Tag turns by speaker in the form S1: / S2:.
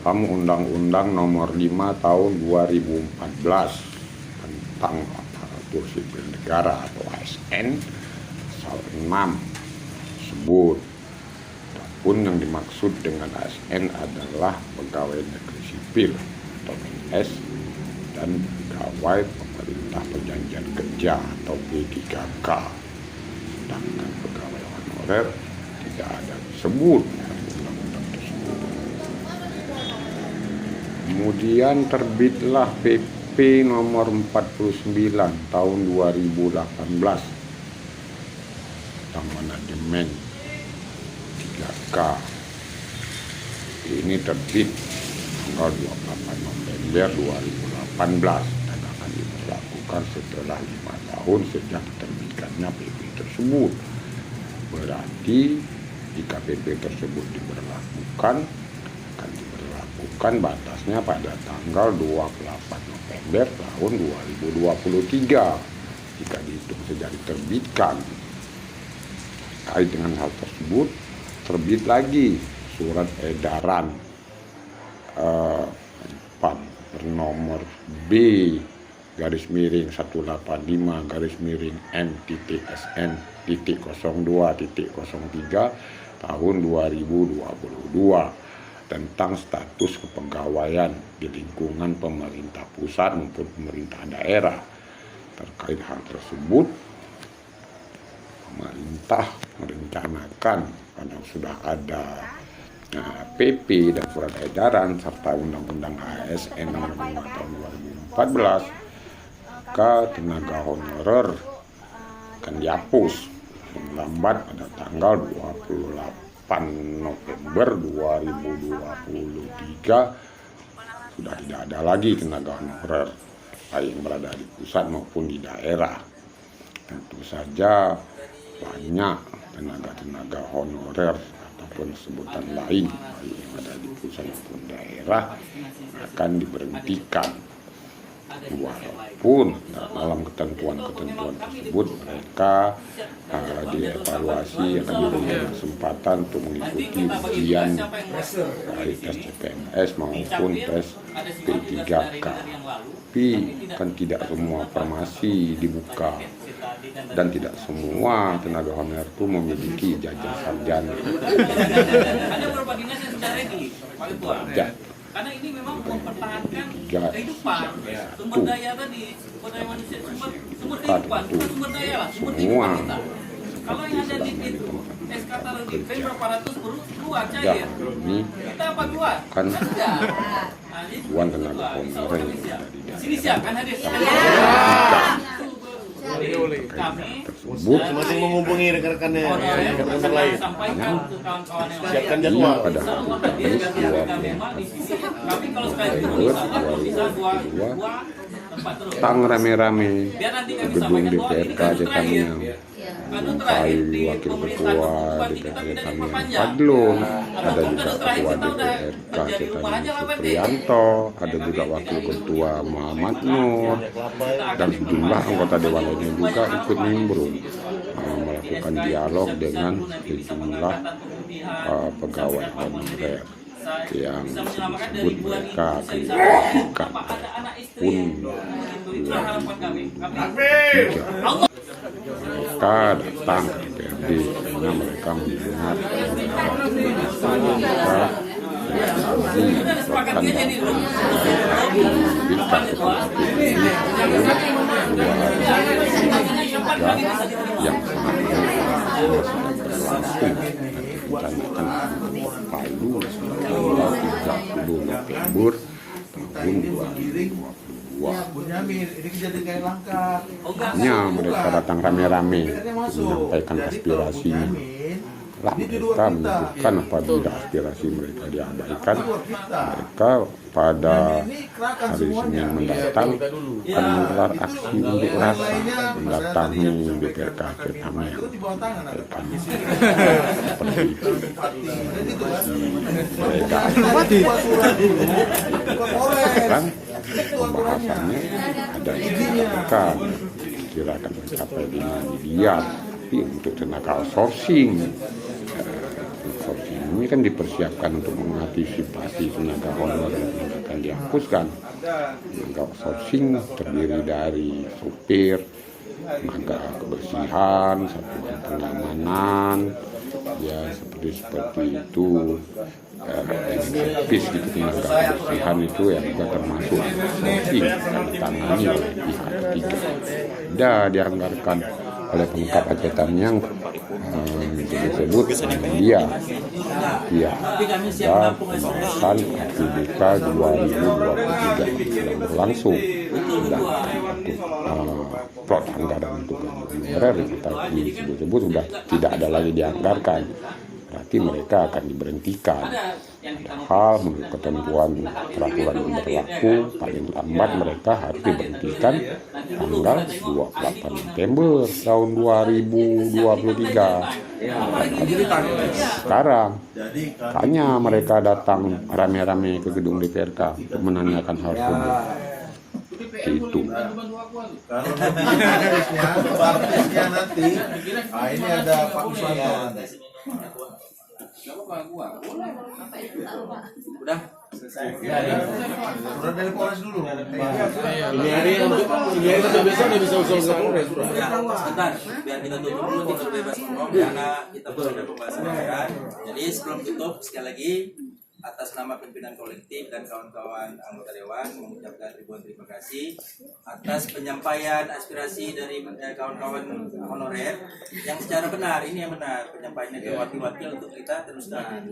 S1: Undang-Undang Nomor 5 Tahun 2014 tentang Aparatur Sipil Negara atau ASN pasal 6 tersebut. Adapun yang dimaksud dengan ASN adalah pegawai negeri sipil atau PNS dan pegawai pemerintah perjanjian kerja atau P3K. Sedangkan pegawai honorer tidak ada disebut dalam undang-undang tersebut. Kemudian terbitlah PP nomor 49 tahun 2018 tentang manajemen 3K. Ini terbit tanggal 28 November 2018 dan akan diberlakukan setelah 5 tahun sejak diterbitkannya PP tersebut. Berarti jika PP tersebut diberlakukan, akan diberlakukan batasnya pada tanggal 28 November tahun 2023 jika dihitung sejak diterbitkan. Terkait dengan hal tersebut, terbit lagi surat edaran 4 bernomor B/M.SN.02.03 tahun 2022 tentang status kepegawaian di lingkungan pemerintah pusat maupun pemerintah daerah. Terkait hal tersebut, pemerintah merencanakan karena sudah ada PP dan surat edaran serta Undang-Undang ASN Nomor 5 Tahun 2014, maka tenaga honorer akan dihapus lambat pada tanggal 28 November 2023. Sudah tidak ada lagi tenaga honorer baik yang berada di pusat maupun di daerah. Tentu saja banyak tenaga honorer ataupun sebutan lain baik yang ada di pusat maupun daerah akan diberhentikan, walaupun dalam ketentuan tersebut mereka dievaluasi akan diberikan kesempatan untuk mengikuti ujian baik tes CPNS maupun tes P3K. Tapi kan tidak semua farmasi dibuka dan tidak semua tenaga honorer itu memiliki ijazah sarjana.
S2: Ada beberapa dinas yang sudah ready, Pak Ketua. Karena ini memang mempertahankan kehidupan, sumber daya tadi, sumber daya manusia, sumber kehidupan, bukan sumber daya lah, sumber kehidupan kita. Kalau yang ada di itu, SKT di berapa ratus keluar cair, kita apa keluar?
S1: Kan
S2: Bukan
S1: tenaga honorer yang ada di daerah.
S2: Sini siapkan hadir. Kami
S3: masing menghubungi rekan-rekannya rekan-rekan lain. Siapkan jadwal.
S1: Pada hari
S2: Kami kalau sekali bisa dua tempat terus.
S1: Tang rame-rame ke gedung DPRK kami yang wakil ketua DPRD kami Fadlun, ada juga ketua DPRK Supriyanto, ada juga wakil ketua Muhammad Nur, dan sejumlah anggota dewan lainnya juga ikut nimbrung melakukan dialog dengan sejumlah pegawai honorer yang disebut mereka akan dilakukan pun mereka datang ke DPRD karena mereka melihat yang rencanakan Palu tanggal 30 November tahun 2022. Hanya mereka datang rame-rame menyampaikan aspirasinya. Lah mereka menunjukkan apabila aspirasi mereka diabaikan, mereka pada hari Senin mendatang akan menggelar aksi unjuk rasa mendatangi DPRK kami yang menyampaikan seperti itu. Mereka kan pembahasannya ada di DPRK kira akan mencapai 5 miliar, tapi untuk tenaga outsourcing ini kan dipersiapkan untuk mengantisipasi tenaga honorer yang akan dihapuskan. Tenaga outsourcing terdiri dari supir, tenaga kebersihan, satuan pengamanan, ya seperti itu. Servis gitu, tenaga kebersihan itu ya juga termasuk outsourcing yang ditangani oleh pihak ketiga. Sudah dianggarkan oleh pengungkap hajatan yang disebut dia ada pembahasan APBK 2023 yang berlangsung sudah plot anggaran untuk honorer, tapi disebut sudah tidak ada lagi dianggarkan, berarti mereka akan diberhentikan. Padahal menurut ketentuan peraturan yang berlaku paling lambat mereka harus diberhentikan tanggal 28 September tahun 2023. Sekarang hanya mereka datang rame-rame ke gedung DPRK untuk menanyakan hal tersebut. Itu.
S4: Artisnya nanti, ini ada Pak Usman.
S2: Udah.
S4: Surat dari Polres dulu.
S3: Ini hari kita besok udah bisa usul ke Polres.
S5: Ya, sebentar, biar kita tutup dulu tinggal bebas ngomong karena kita baru ada pembahasan anggaran. Jadi sebelum tutup sekali lagi atas nama pimpinan kolektif dan kawan-kawan anggota dewan mengucapkan ribuan terima kasih atas penyampaian aspirasi dari kawan-kawan honorer yang secara benar, ini yang benar penyampaiannya ke wakil-wakil untuk kita teruskan.